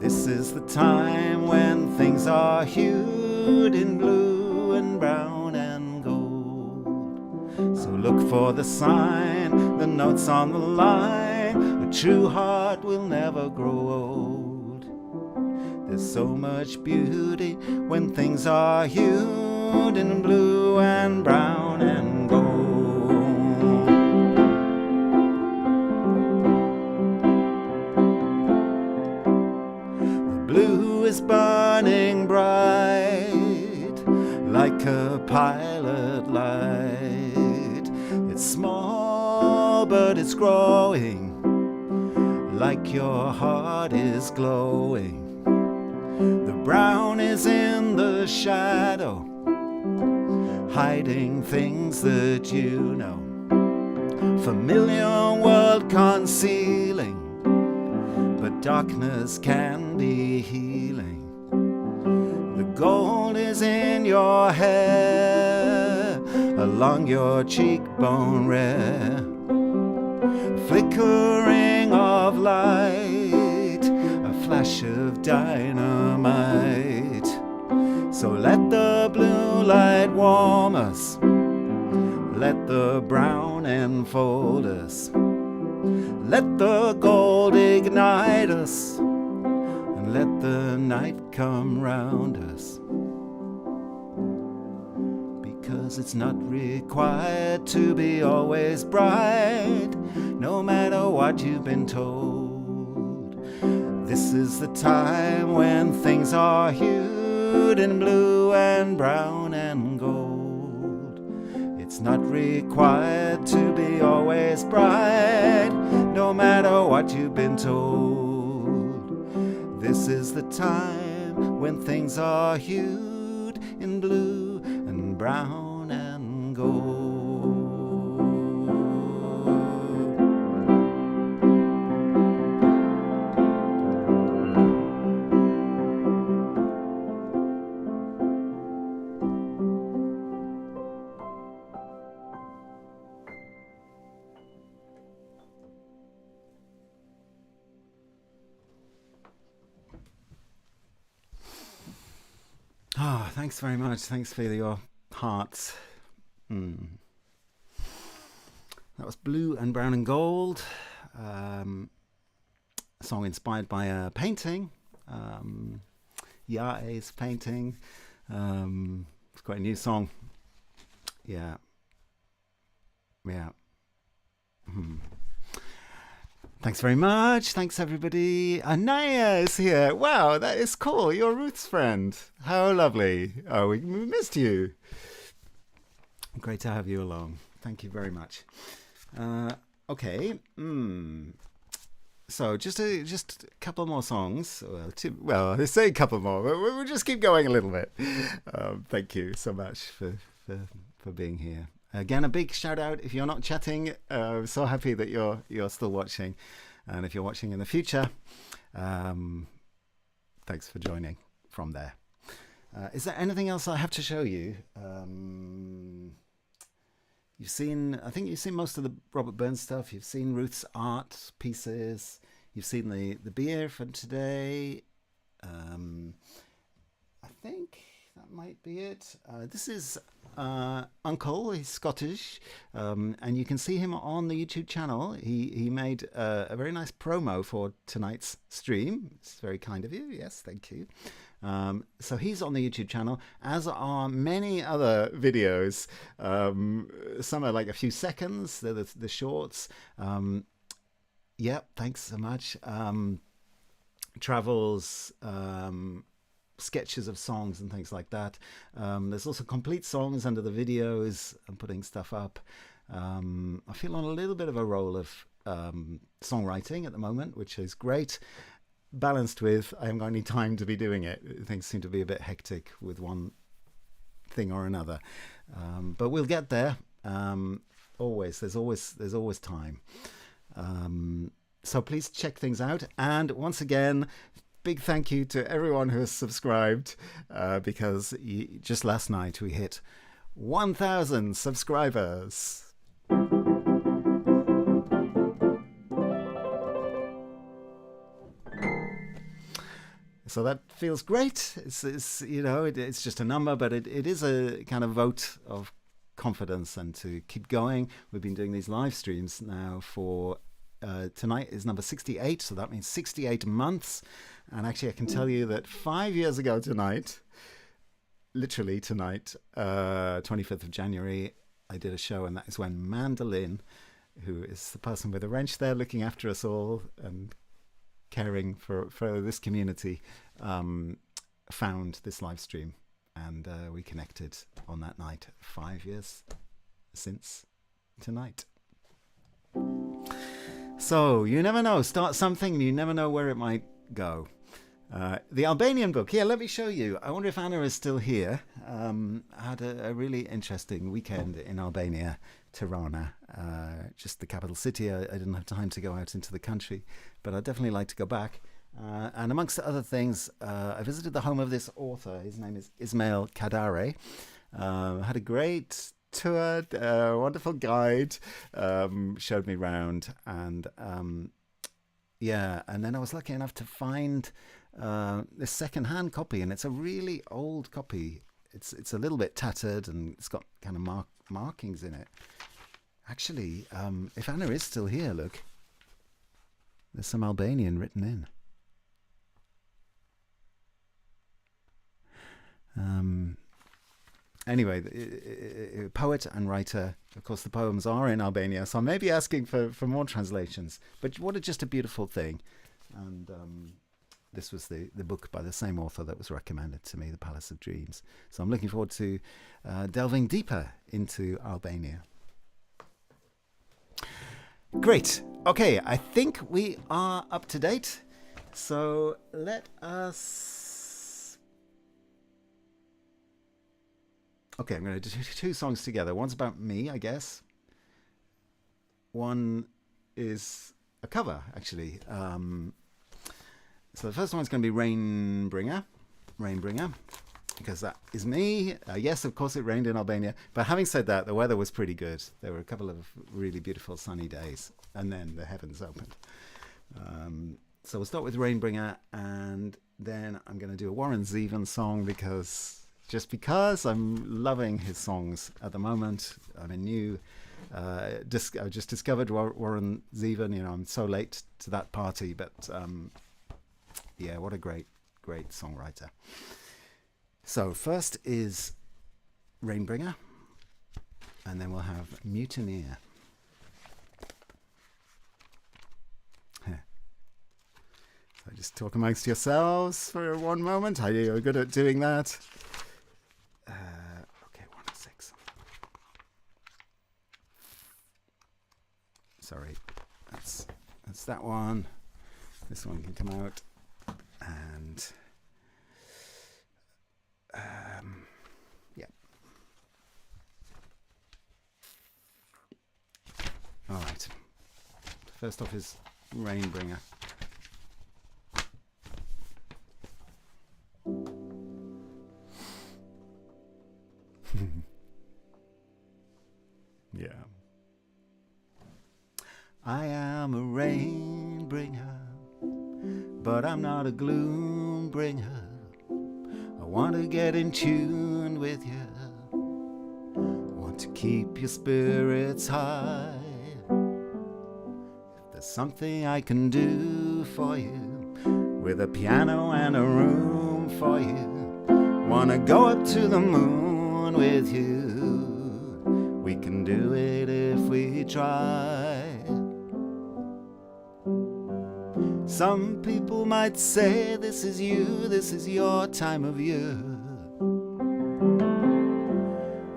This is the time when things are hued in blue and brown and gold. So look for the sign, the notes on the line. A true heart will never grow old. There's so much beauty when things are hued in blue and brown and gold. The blue is burning bright like a pilot light. It's small but it's growing, like your heart is glowing. The brown is in the shadow, hiding things that you know. Familiar world concealing, but darkness can be healing. The gold is in your hair, along your cheekbone rare, flickering of light, a flash of dynamite. So let the blue light warm us, let the brown enfold us, let the gold ignite us, and let the night come round us. Because it's not required to be always bright, no matter what you've been told. This is the time when things are hued in blue and brown and gold. It's not required to be always bright, no matter what you've been told. This is the time when things are hued in blue and brown and gold. Ah, thanks very much. Thanks for your hearts. That was Blue and Brown and Gold, a song inspired by a painting, Yae's painting. It's quite a new song. Yeah. Thanks very much. Thanks, everybody. Anaya is here. Wow, that is cool. You're Ruth's friend. How lovely. Oh, we missed you. Great to have you along. Thank you very much. Okay. So just a couple more songs. Well, I say a couple more, but we'll just keep going a little bit. Thank you so much for being here. Again, a big shout out if you're not chatting. So happy that you're still watching, and if you're watching in the future, thanks for joining from there. Is there anything else I have to show you? I think you've seen most of the Robert Burns stuff. You've seen Ruth's art pieces. You've seen the beer from today. I think that might be it. This is Uncle. He's Scottish, and you can see him on the YouTube channel. He made a very nice promo for tonight's stream. It's very kind of you. Yes, thank you. So he's on the YouTube channel, as are many other videos. Some are like a few seconds. They're the shorts. Thanks so much. Travels, sketches of songs and things like that. There's also complete songs under the videos. I'm putting stuff up. I feel on a little bit of a roll of songwriting at the moment, which is great, balanced with I haven't got any time to be doing it. Things seem to be a bit hectic with one thing or another, but we'll get there. There's always time. So please check things out, and once again, big thank you to everyone who has subscribed, because just last night we hit 1,000 subscribers. So that feels great. It's just a number, but it is a kind of vote of confidence and to keep going. We've been doing these live streams now for tonight is number 68, so that means 68 months. And actually, I can tell you that 5 years ago tonight, literally tonight, 25th of January, I did a show, and that is when Mandolin, who is the person with a wrench there looking after us all and caring for this community, found this live stream, and we connected on that night. 5 years since tonight. So you never know. Start something, you never know where it might go. The Albanian book. Yeah, let me show you. I wonder if Anna is still here. I had a really interesting weekend in Albania, Tirana, just the capital city. I didn't have time to go out into the country, but I'd definitely like to go back. And amongst other things, I visited the home of this author. His name is Ismail Kadare. Had a great tour, wonderful guide, showed me round, and yeah, and then I was lucky enough to find this second-hand copy, and it's a really old copy. It's a little bit tattered, and it's got kind of markings in it. Actually, if Anna is still here, look, there's some Albanian written in. Anyway, poet and writer. Of course, the poems are in Albania, so I may be asking for more translations. But what just a beautiful thing. And this was the book by the same author that was recommended to me, The Palace of Dreams. So I'm looking forward to delving deeper into Albania. Great. Okay, I think we are up to date. So let us... Okay, I'm going to do two songs together. One's about me, I guess. One is a cover, actually. So the first one's going to be Rainbringer, because that is me. Yes, of course it rained in Albania. But having said that, the weather was pretty good. There were a couple of really beautiful sunny days, and then the heavens opened. So we'll start with Rainbringer, and then I'm going to do a Warren Zevon song because I'm loving his songs at the moment. I'm a new... I just discovered Warren Zevon. You know, I'm so late to that party, but yeah, what a great songwriter. So first is Rainbringer, and then we'll have Mutineer. So just talk amongst yourselves for one moment. Are you good at doing that? Okay, 1 and 6. Sorry, that's that one. This one can come out, and yeah. All right. First off is Rainbringer. Yeah. I am a rain bringer, but I'm not a gloom bringer. I want to get in tune with you, want to keep your spirits high. If there's something I can do for you, with a piano and a room for you, want to go up to the moon with you. We can do it if we try. Some people might say this is your time of year.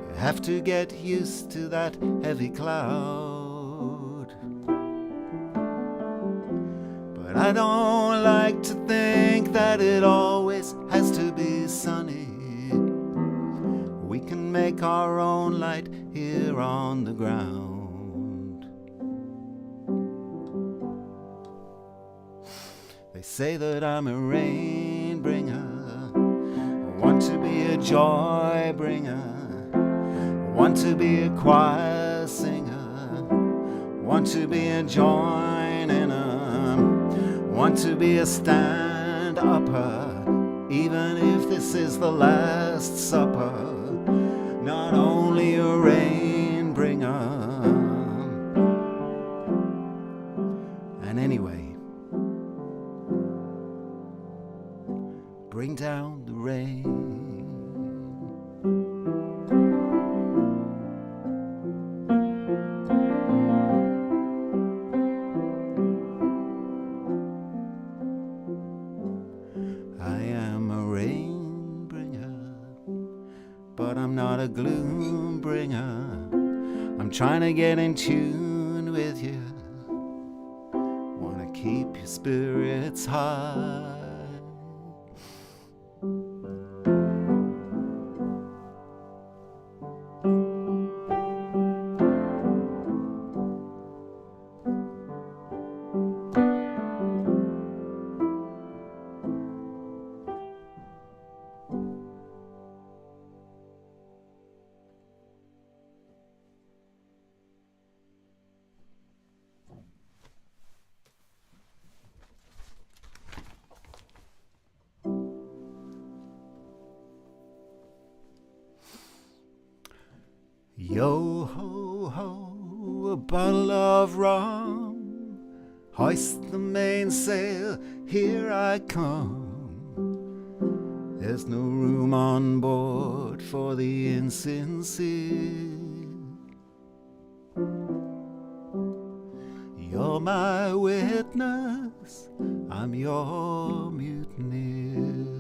You have to get used to that heavy cloud. But I don't like to think that it always has to be sunny. We can make our own light here on the ground. They say that I'm a rain bringer, I want to be a joy bringer, I want to be a choir singer, want to be a joiner, want to be a stand-upper, even if this is the last supper. Not only a rain bringer. And anyway, bring down the rain. I am a rain bringer, but I'm not a gloom bringer. I'm trying to get in tune with you, want to keep your spirits high. Yo ho ho, a bottle of rum, hoist the mainsail, here I come. There's no room on board for the insincere. You're my witness, I'm your mutineer.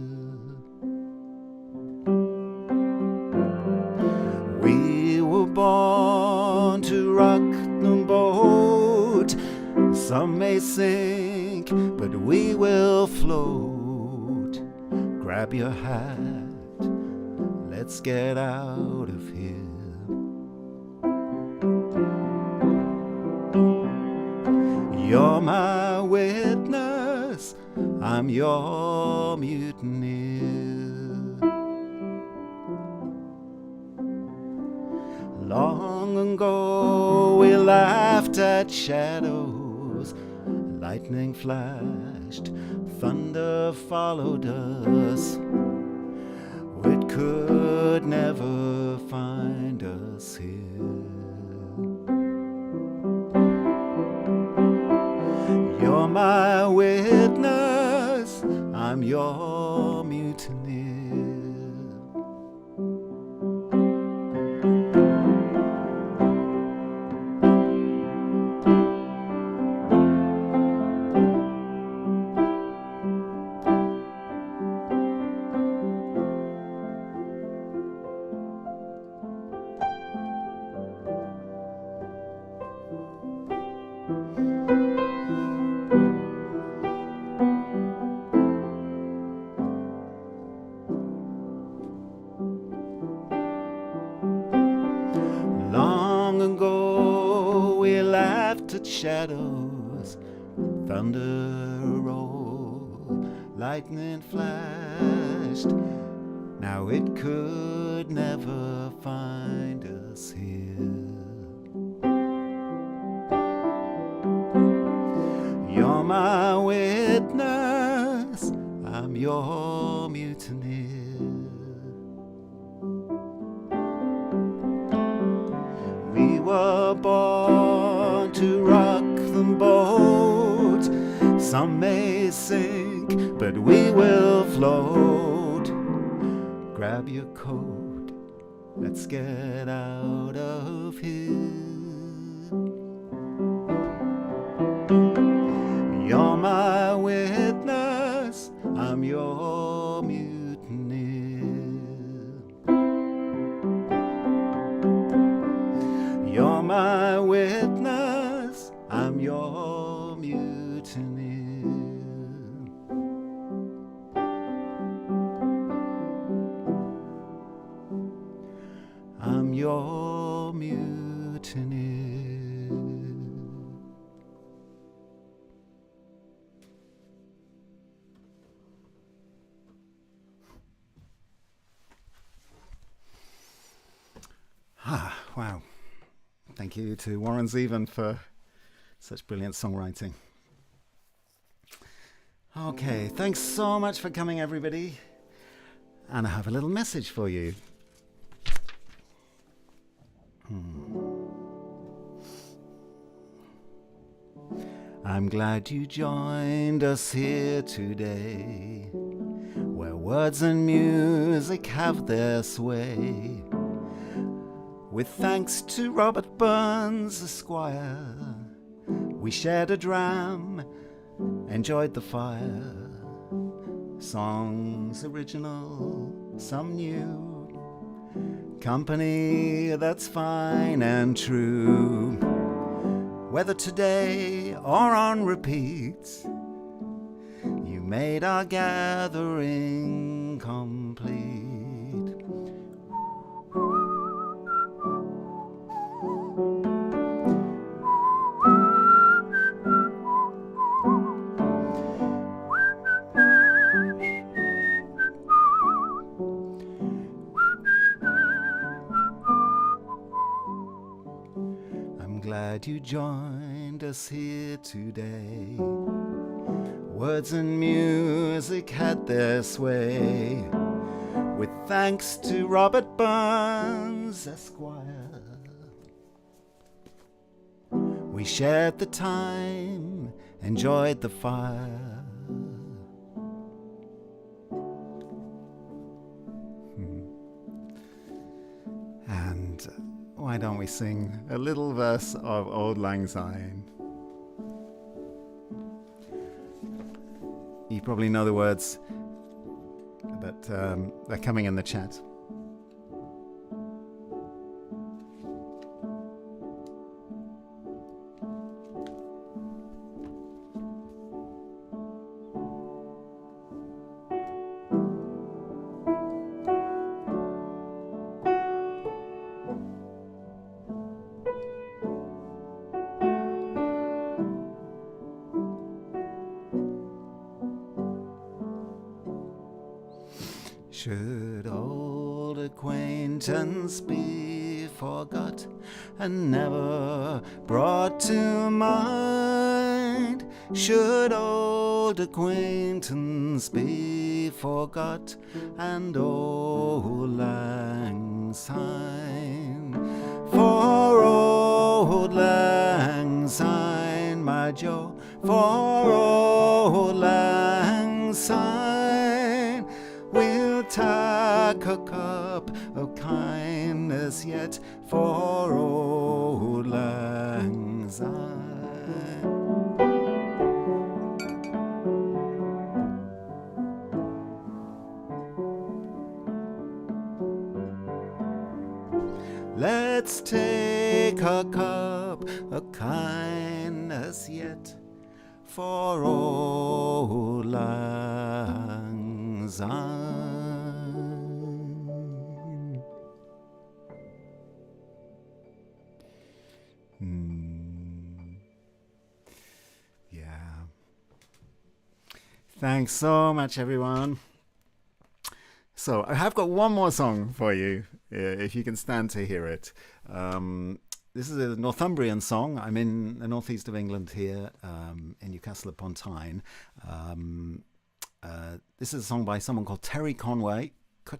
We were born to rock the boat. Some may sink, but we will float. Grab your hat, let's get out of here. You're my witness, I'm your mutineer. Long ago we laughed at shadows, lightning flashed, thunder followed us. It could never find us here. You're my witness, I'm your mutineer. Long ago we laughed at shadows, thunder rolled, lightning flashed. Now it could never find us here. You're my witness, I'm your mutineer. We were born to rock the boat. Some may sink, but we will float. Grab your coat, let's get out of here. You're my witness, I'm your mutineer. You're my witness, I'm your mutineer. I'm your mutineer. Ah, wow. Thank you to Warren Zevon for such brilliant songwriting. Okay, thanks so much for coming, everybody. And I have a little message for you. I'm glad you joined us here today, where words and music have their sway. With thanks to Robert Burns, Esquire, we shared a dram, enjoyed the fire. Songs original, some new, company that's fine and true. Whether today or on repeat, you made our gathering complete. Glad you joined us here today. Words and music had their sway. With thanks to Robert Burns, Esquire, We shared the time, enjoyed the fire. And why don't we sing a little verse of Auld Lang Syne? You probably know the words, but they're coming in the chat. Should old acquaintance be forgot and never brought to mind? Should old acquaintance be forgot and Auld Lang Syne? For Auld Lang Syne, my Joe, for Auld Lang Syne, we'll tack a cup of kindness yet for Auld Lang Syne. Let's take a cup of kindness yet for Auld Lang Syne. Yeah. Thanks so much, everyone. So I have got one more song for you, if you can stand to hear it. This is a Northumbrian song. I'm in the northeast of England here, in Newcastle upon Tyne. This is a song by someone called Terry Conway. The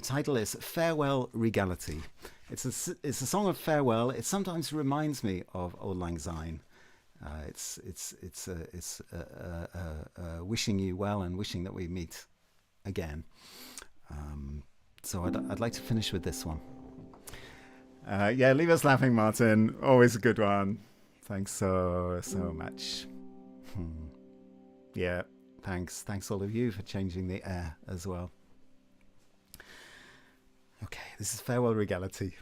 title is Farewell Regality. It's a song of farewell. It sometimes reminds me of Auld Lang Syne. It's wishing you well and wishing that we meet again. So I'd like to finish with this one. Yeah, leave us laughing, Martin. Always a good one. Thanks so much. Yeah, thanks all of you for changing the air as well. Okay, this is Farewell Regality.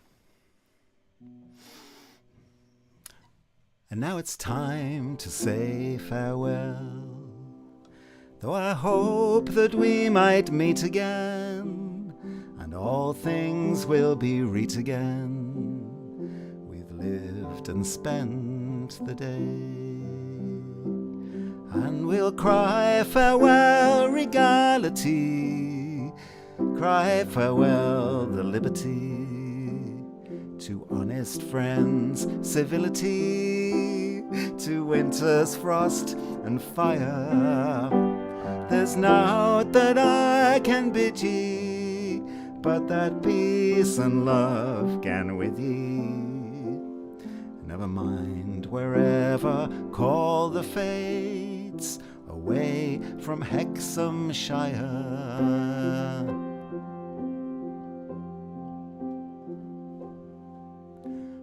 And now it's time to say farewell, though I hope that we might meet again, and all things will be reet again. We've lived and spent the day, and we'll cry farewell regality, cry farewell the liberty, to honest friends civility, to winter's frost and fire. There's naught that I can bid ye, but that peace and love can with ye. Never mind wherever call the fates, away from Hexhamshire.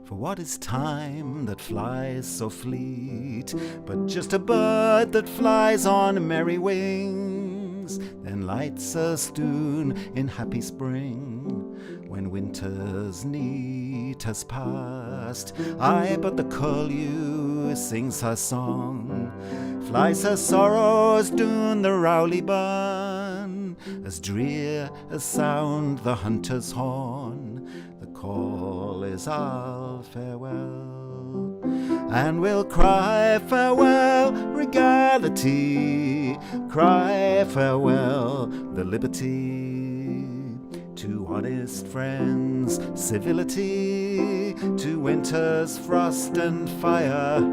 For what is time that flies so fleet, but just a bird that flies on merry wings, then lights us doon in happy spring, when winter's neat has passed. Aye, but the curlew sings her song, flies her sorrows doon the Rowley burn, as drear as sound the hunter's horn. The call is our farewell, and we'll cry farewell regality, cry farewell the liberty, to honest friends civility, to winter's frost and fire.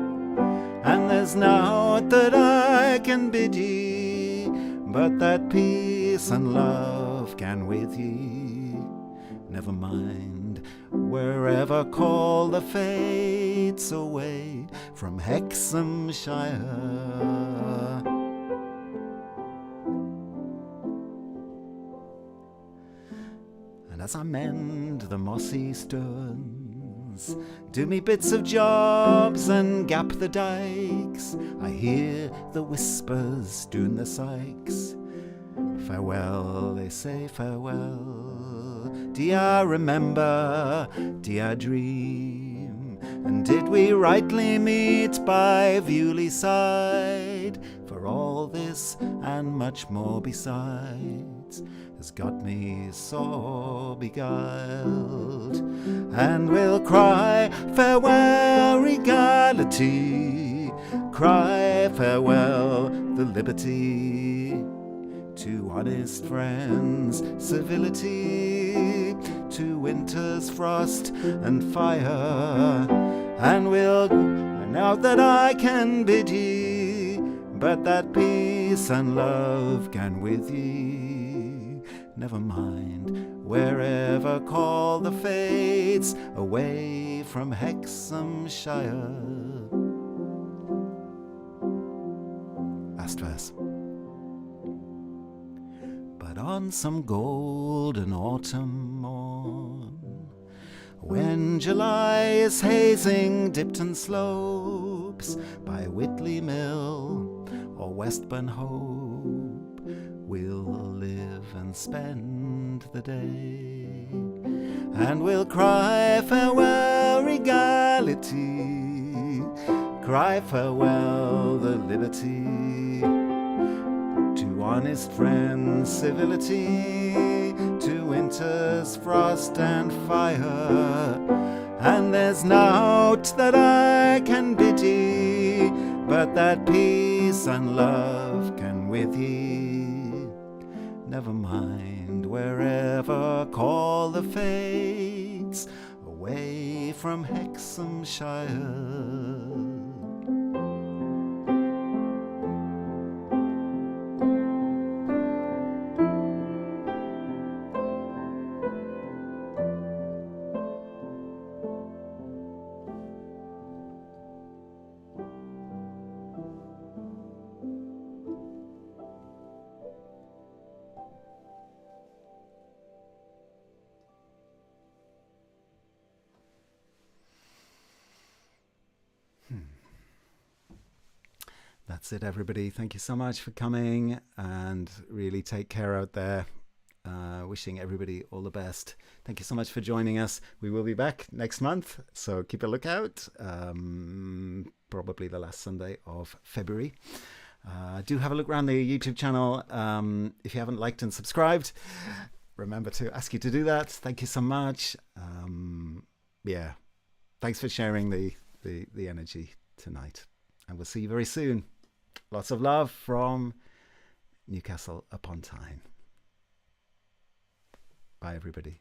And there's naught that I can bid ye, but that peace and love can with ye. Never mind wherever call the fates away from Hexhamshire. And as I mend the mossy stones, do me bits of jobs and gap the dikes, I hear the whispers doon the sykes. Farewell, they say, farewell. Do ya remember, do ya dream? And did we rightly meet by Viewley side? For all this and much more besides has got me sore beguiled. And we'll cry farewell regality, cry farewell the liberty, to honest friends civility, to winter's frost and fire. And we'll know that I can bid ye, but that peace and love can with ye. Never mind, wherever call the fates away from Hexhamshire. Last verse. But on some golden autumn morn, when July is hazing Dipton slopes by Whitley Mill or Westburn Hope, we'll live and spend the day, and we'll cry farewell regality, cry farewell the liberty, to honest friends civility, to winter's frost and fire. And there's nought that I can bid ye, but that peace and love can with ye. Never mind, wherever call the fates away from Hexhamshire. That's it, everybody. Thank you so much for coming, and really take care out there. Wishing everybody all the best. Thank you so much for joining us. We will be back next month, so keep a lookout. Probably the last Sunday of February. Do have a look around the YouTube channel. If you haven't liked and subscribed, remember to ask you to do that. Thank you so much. Yeah, thanks for sharing the energy tonight, and we'll see you very soon. Lots of love from Newcastle upon Tyne. Bye, everybody.